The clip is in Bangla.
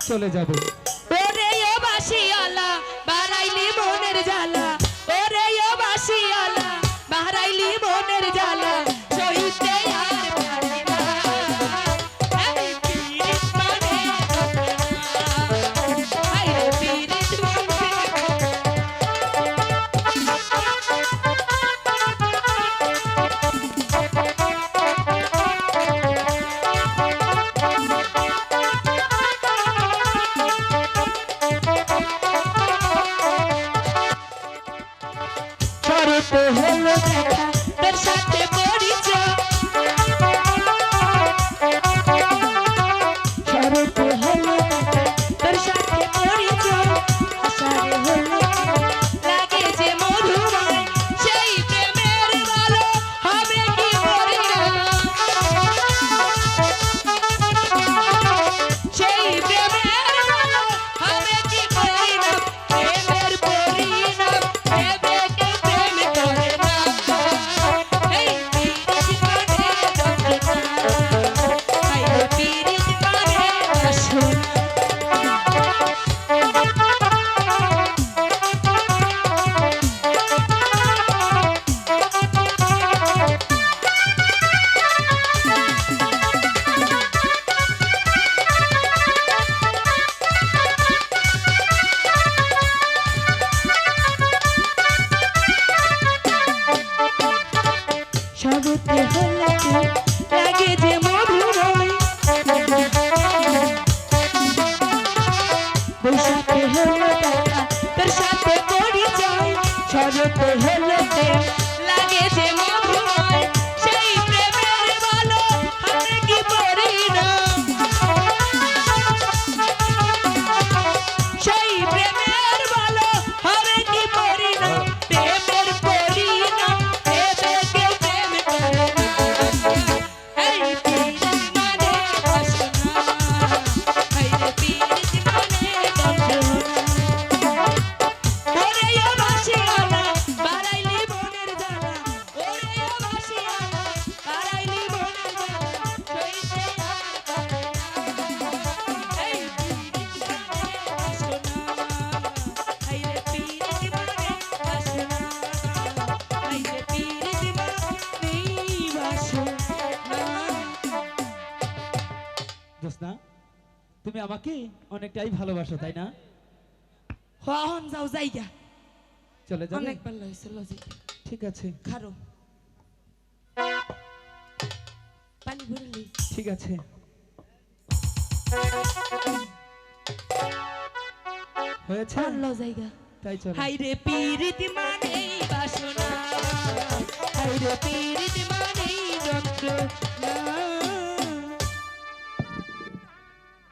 চলে যাব। ওরে ও বাসিয়ালা বাড়াইলি মনের জ্বালা, ওরে ও বাসিয়ালা বাড়াইলি মনের জ্বালা, সইতে আর পারি না। এই পীড়িত মানে হায় রে পীড়িত মানে তো হলো দেখা তোর সাথে পরিচয়, শরত হলো দেখা তোর সাথে পরিচয়, আশারে হলো লাগে যে মধুময়, সেই প্রেমের ভালো হবে কি পরিণাম, সেই প্রেমের ভালো হবে কি পরিণাম, প্রেমের পরিণাম প্রেমে শরতে হলো লাগে যে মধুময়, বৈশাখে হলো দেখা তোর সাথে পরিচয়, শরতে হলো লাগে যে মধুময়, সেই প্রেমের ভালো হবে কি পরিণাম, সেই প্রেমের ভালো হবে কি পরিণাম, প্রেমের পরিণাম জোসনা, তুমি আমাকে অনেকটাই ভালোবাসো তাই না? হন যাও যাইগা, চলে যাবে? অনেক ভালো হয়েছে লজিক। ঠিক আছে, খারো পানি ভরলি। ঠিক আছে। হয়েছে ভালো জায়গা তাই চলো। হাই রে পীড়িত মানেই বাসনা, হাই রে পীড়িত মানেই যন্ত্র।